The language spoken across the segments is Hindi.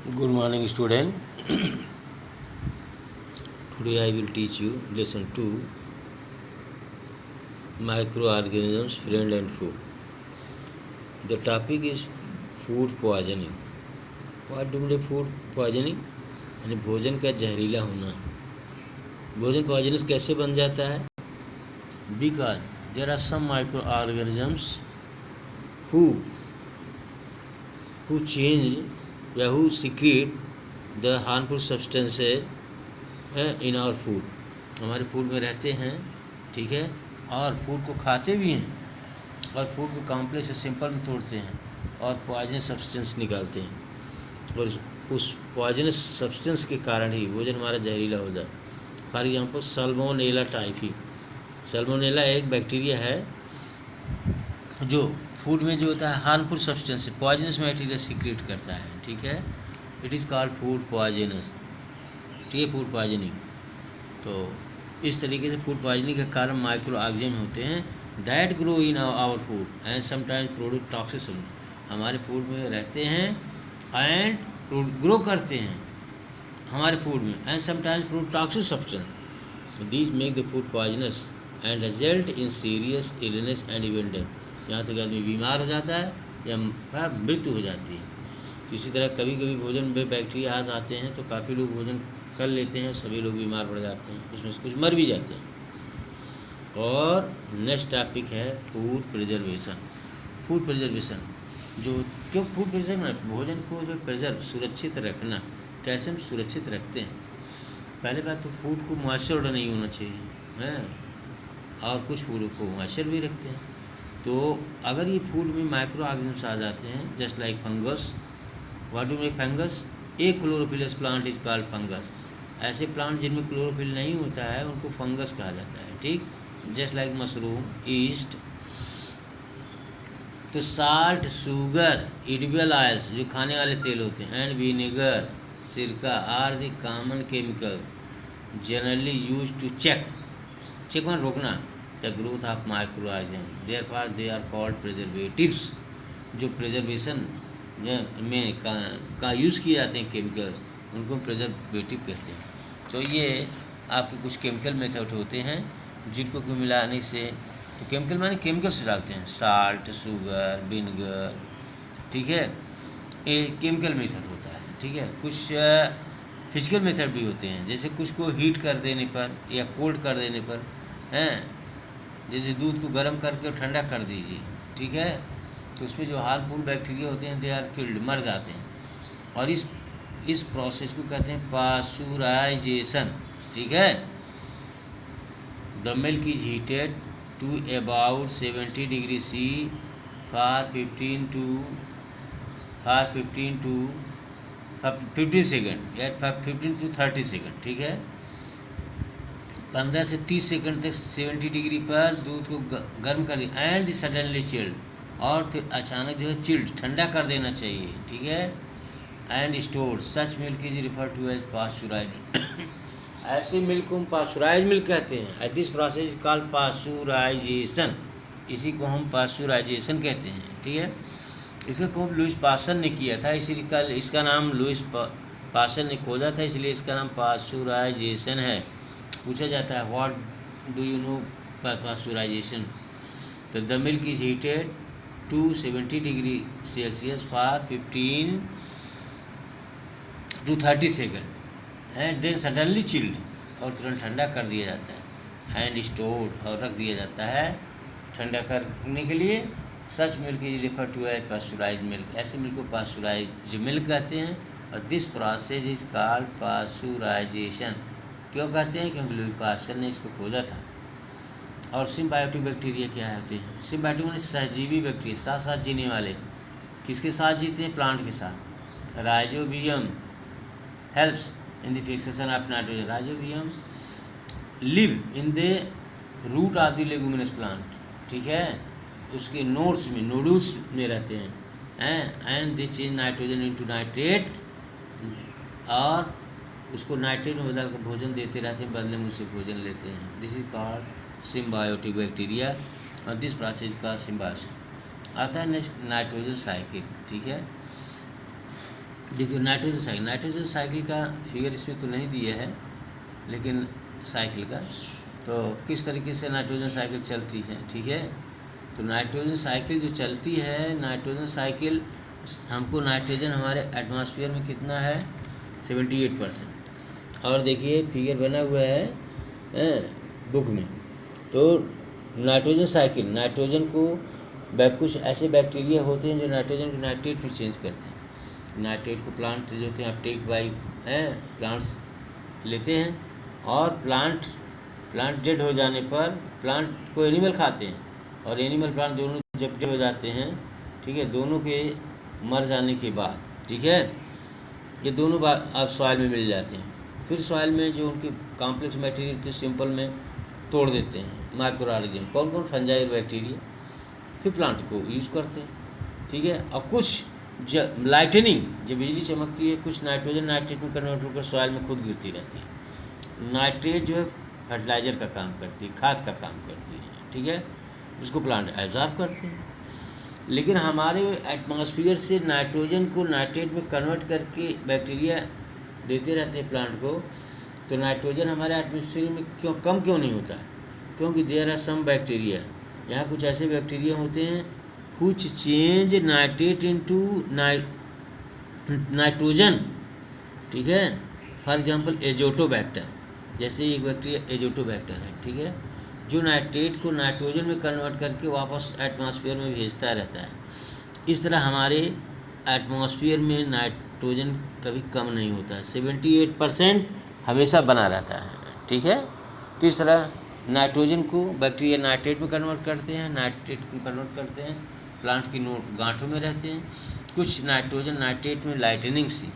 Good morning, student. Today I will teach you lesson 2, microorganisms, friend and food. The topic is food poisoning. What do you mean food poisoning? यानी भोजन का जहरीला होना. भोजन पॉइजनस कैसे बन जाता है? Because there are some microorganisms who change या who secrete the harmful substances in our food. हमारे फूड में रहते हैं, ठीक है, और फूड को खाते भी हैं और फूड को कॉम्प्लेक्स से सिंपल में तोड़ते हैं और पॉइजनस सब्सटेंस निकालते हैं और उस पॉइजनस सब्सटेंस के कारण ही भोजन हमारा जहरीला हो जाए. For example Salmonella typhi. Salmonella एक बैक्टीरिया है जो फूड में जो होता है harmful substance poisonous material secret करता है, ठीक है. It is called food poisonous, ठीक है, फूड पॉइजनिंग. तो इस तरीके से फूड पॉइजनिंग के कारण माइक्रो ऑर्गेनिज्म होते हैं that grow in our food and sometimes produce toxic. हमारे फूड में रहते हैं एंड ग्रो करते हैं हमारे फूड में and sometimes produce toxic substance. These make the food poisonous and result in serious illness and even death. यहाँ तक आदमी बीमार हो जाता है या मृत्यु हो जाती है. इसी तरह कभी कभी भोजन में बैक्टीरिया आ जाते हैं तो काफ़ी लोग भोजन कर लेते हैं, सभी लोग बीमार पड़ जाते हैं, उसमें से कुछ मर भी जाते हैं. और नेक्स्ट टॉपिक है फूड प्रिजर्वेशन. फूड प्रिजर्वेशन जो क्यों फूड प्रिजर्वेशन, भोजन को जो प्रिजर्व सुरक्षित रखना. कैसे हम सुरक्षित रखते हैं? पहले बात तो फूड को मॉइस्चर नहीं होना चाहिए है, और कुछ फूड को मॉइस्चर भी रखते हैं. तो अगर ये फूड में माइक्रो ऑर्गेनिज्म्स आ जाते हैं just like fungus. What do make fungus? Achlorophyllous plant is called fungus. ऐसे प्लांट जिनमें क्लोरोफिल नहीं होता है उनको फंगस कहा जाता है, ठीक. Just like mushroom, yeast. तो साल्ट, शुगर, एडिबल ऑयल्स जो खाने वाले तेल होते हैं एंड विनेगर, सिरका are the common chemical generally use to check में रोकना the growth of micro organism. Therefore they are called preservatives. जो प्रिजर्वेशन में का यूज़ किए जाते हैं केमिकल्स उनको प्रिजर्वेटिव कहते हैं. तो ये आपके कुछ केमिकल मेथड होते हैं जिनको को मिलाने से, तो केमिकल माने केमिकल से डालते हैं, साल्ट, शुगर, विनेगर, ठीक है, ये केमिकल मेथड होता है, ठीक है. कुछ फिजिकल मेथड भी होते हैं, जैसे कुछ को हीट कर देने पर या कोल्ड कर देने पर हैं, जैसे दूध को गर्म करके ठंडा कर दीजिए, ठीक है, तो उसमें जो हार्मफुल बैक्टीरिया होते हैं दे आर किल्ड, मर जाते हैं. और इस प्रोसेस को कहते हैं पास्चुराइजेशन, ठीक है. The milk is heated to about 70 degree C for 15 second या 15 to 30 सेकेंड, ठीक है. 15 से 30 सेकंड तक 70 डिग्री पर दूध को गर्म कर दिया एंड सडनली चिल्ड, और फिर अचानक जो है चिल्ड ठंडा कर देना चाहिए, ठीक है. And stored such milk is refer to as pasteurize. ऐसे मिल्क को हम पास्चुराइज मिल्क कहते हैं. This process is called pasteurization. इसी को हम पास्चुराइजेशन कहते हैं, ठीक है. इसका खोज लुईस पास्चर ने किया था, इसीलिए इसका नाम लुईस पास्चर ने खोजा था, इसलिए इसका नाम पास्चुराइजेशन है. पूछा जाता है what do you know pasteurization. तो the milk is heated to 70 degree Celsius for 15 to 30 second and then suddenly chilled, और तुरंत ठंडा कर दिया जाता है एंड स्टोर्ड, और रख दिया जाता है ठंडा करने के लिए. Such milk is refer to as pasteurize milk. ऐसे मिल्क को पास्चुराइज मिल्क कहते हैं. और this process is called pasteurization. क्यों कहते हैं? क्योंकि लुईस पास्चर ने इसको खोजा था. और सिम्बायोटिक बैक्टीरिया क्या होते हैं? सिम्बायोटिक माने सहजीवी बैक्टीरिया, साथ साथ जीने वाले. किसके साथ जीते हैं? प्लांट के साथ. Rhizobium helps in the fixation of nitrogen. Rhizobium live in the root of the leguminous plant, ठीक है, उसके नोड्स में, नोडल्स में रहते हैं and they change nitrogen into nitrate, और उसको नाइट्रेट में बदल कर भोजन देते रहते हैं, बदले में उससे भोजन लेते हैं. This is called symbiotic bacteria और दिस प्रोसेस का सिम्बायोसिस. आता है नेक्स्ट नाइट्रोजन साइकिल, ठीक है. देखिए नाइट्रोजन साइकिल का फिगर इसमें तो नहीं दिया है, लेकिन साइकिल का तो किस तरीके से नाइट्रोजन साइकिल चलती है, ठीक है। तो नाइट्रोजन साइकिल जो चलती है, नाइट्रोजन साइकिल हमको नाइट्रोजन हमारे एटमॉस्फेयर में कितना है 78%। और देखिए फिगर बना हुआ है बुक में। तो नाइट्रोजन साइकिल, नाइट्रोजन को कुछ ऐसे बैक्टीरिया होते हैं जो नाइट्रोजन को नाइट्रेट में चेंज करते हैं। नाइट्रेट को प्लांट जो होते हैं अपटेक बाई प्लांट्स लेते हैं, और प्लांट डेड हो जाने पर प्लांट को एनिमल खाते हैं, और एनिमल प्लांट दोनों जब डेड हो जाते हैं, ठीक है, दोनों के मर जाने के बाद, ठीक है, ये दोनों बार अब सॉइल में मिल जाते हैं। फिर सॉइल में जो उनके कॉम्प्लेक्स मटेरियल थे सिंपल में तोड़ देते हैं माइक्रो ऑर्गेनिज्म, कौन कौन, फंजाई और बैक्टीरिया, फिर प्लांट को यूज करते हैं, ठीक है। और कुछ लाइटनिंग, जब बिजली चमकती है, कुछ नाइट्रोजन नाइट्रेट में कन्वर्ट होकर सॉइल में खुद गिरती रहती है। नाइट्रेट जो है फर्टिलाइजर का काम करती है, खाद का काम करती है, ठीक है, उसको प्लांट एब्जॉर्ब करते हैं। लेकिन हमारे एटमॉस्फेयर से नाइट्रोजन को नाइट्रेट में कन्वर्ट करके बैक्टीरिया देते रहते हैं प्लांट को। तो नाइट्रोजन हमारे एटमॉस्फेयर में क्यों नहीं होता है, क्योंकि देयर आर सम बैक्टीरिया, यहाँ कुछ ऐसे बैक्टीरिया होते हैं which change nitrate into nitrogen, ठीक है। फॉर एग्जांपल एजोटोबैक्टर, जैसे एक बैक्टीरिया एजोटोबैक्टर है, ठीक है, जो नाइट्रेट को नाइट्रोजन में कन्वर्ट करके वापस एटमॉस्फेयर में भेजता रहता है। इस तरह हमारे एटमॉस्फेयर में नाइट्रोजन कभी कम नहीं होता है, 78% हमेशा बना रहता है, ठीक है। तो इस तरह नाइट्रोजन को बैक्टीरिया नाइट्रेट में कन्वर्ट करते हैं, प्लांट की गांठों में रहते हैं। कुछ नाइट्रोजन नाइट्रेट में लाइटनिंग सी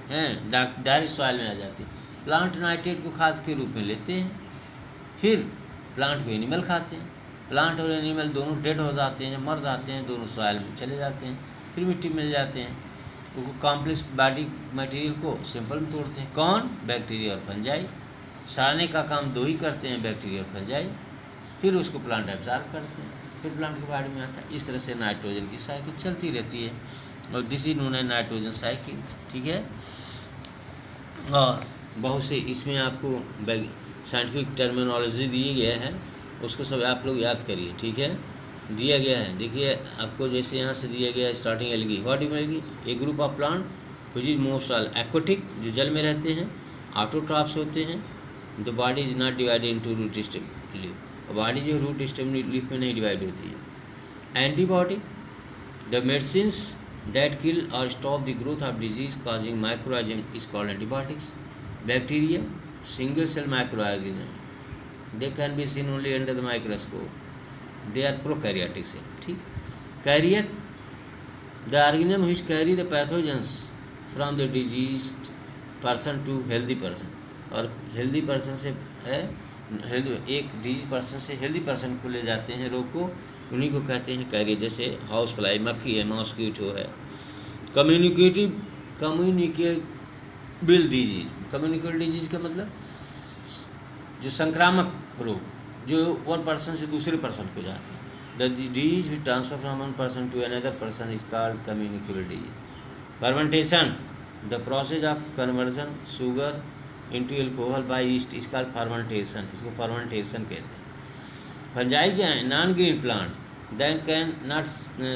हैं डायरेक्ट सॉइल में आ जाती है। प्लांट नाइट्रेट को खाद के रूप में लेते हैं, फिर प्लांट को एनिमल खाते हैं। प्लांट और एनिमल दोनों डेड हो जाते हैं, मर जाते हैं, दोनों सॉइल में चले जाते हैं, फिर मिट्टी मिल जाते हैं। उनको कॉम्प्लेक्स बॉडी मटेरियल को सिंपल में तोड़ते हैं, कौन, बैक्टीरिया और फंजाई। सारने का काम दो ही करते हैं, बैक्टीरिया और फंजाई, फिर उसको प्लांट एब्जॉर्ब करते हैं, फिर प्लांट की बॉडी में आता है। इस तरह से नाइट्रोजन की साइकिल चलती रहती है, और this is known as nitrogen cycle, ठीक है। और बहुत से इसमें आपको साइंटिफिक टर्मिनोलॉजी दी गया है, उसको सब आप लोग याद करिए, ठीक है। दिया गया है, देखिए आपको जैसे यहाँ से दिया गया है starting algae, what is algae, a group of plant which is most all aquatic, जो जल में रहते हैं, ऑटोट्रॉफ्स होते हैं। The body is not divided into root stem leaf, body जो रूट स्टेम लीफ में नहीं डिवाइड होती है। Antibody, the medicines that kill और stop the growth of disease causing microorganism is called antibiotics. Bacteria, single cell microorganism, they can be seen only under the microscope, they are prokaryotic cell, ठीक। carrier, the organism which carry the pathogens from the diseased person to healthy person, और healthy person से है एक डिजीज पर्सन से हेल्दी पर्सन को ले जाते हैं रोग को, उन्हीं को कहते हैं कैरियर। जैसे हाउस फ्लाई मक्खी है, मॉस्किटो है। कम्युनिकेबल डिजीज, कम्युनिकेबल डिजीज का मतलब जो संक्रामक रोग, जो वन पर्सन से दूसरे पर्सन को जाते हैं। The disease which transfer from one person to another person is called communicable disease. Fermentation, the process of conversion sugar into alcohol by yeast is called fermentation, इसको फर्मेंटेशन कहते हैं। फंजाई क्या है, non green plants than can not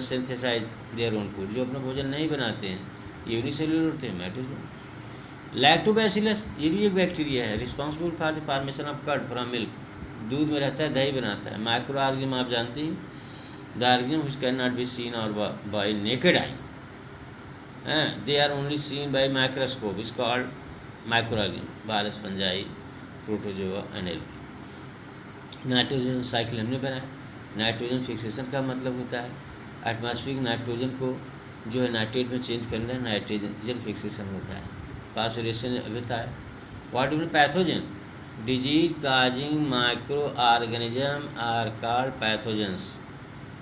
synthesise their own food, जो अपना भोजन नहीं बनाते हैं, यूनिसेल्युलर होते हैं, मेटोजोन। लैक्टोबैसिलस, ये भी एक बैक्टीरिया है, responsible for the formation of curd from milk, दूध में रहता है, दही बनाता है। माइक्रो ऑर्गेनिज्म आप जानते हैं, the organism which can not be seen और by naked eye, they are only seen by microscope, is called microorganism. Virus, fungi, protozoa, NLP. Nitrogen cycle हमने बनाया। नाइट्रोजन फिक्सेशन का मतलब होता है एटमॉस्फेरिक नाइट्रोजन को जो है नाइट्रेट में चेंज करना, नाइट्रोजन फिक्सेशन होता है। पासुरेशन बताया। What is pathogen, disease causing micro organism are called pathogens.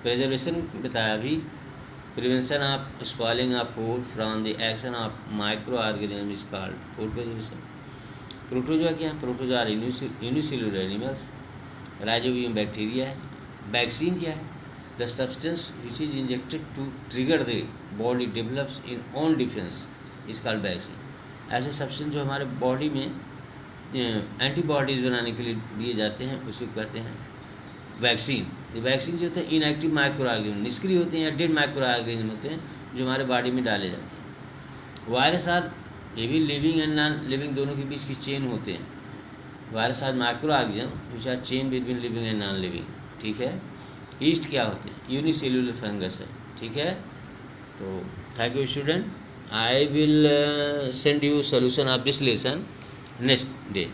Preservation बताया अभी, prevention of spoiling of food from the action of micro organism is called food preservation. Protozoa क्या है, protozoa are unicellular animals. Rhizobium bacteria है। वैक्सीन क्या है, the substance which is injected to trigger the body develops in own defence is called vaccine. ऐसे सब्सटेंस जो हमारे बॉडी में एंटीबॉडीज़ बनाने के लिए दिए जाते हैं उसे कहते हैं वैक्सीन। तो वैक्सीन जो होते हैं इनएक्टिव माइक्रो ऑर्गेनिज्म, निष्क्रिय होते हैं या डेड माइक्रो ऑर्गेनिज्म होते हैं जो हमारे बॉडी में डाले जाते हैं। वायरस आर ये भी लिविंग एंड नॉन लिविंग दोनों के बीच की चेन होते हैं। Virus are micro organism which are chain between living and non living, ठीक है। ईस्ट क्या होते हैं? यूनिसेल्युलर फंगस है, ठीक है। तो thank you student, I will send you solution of this lesson next day.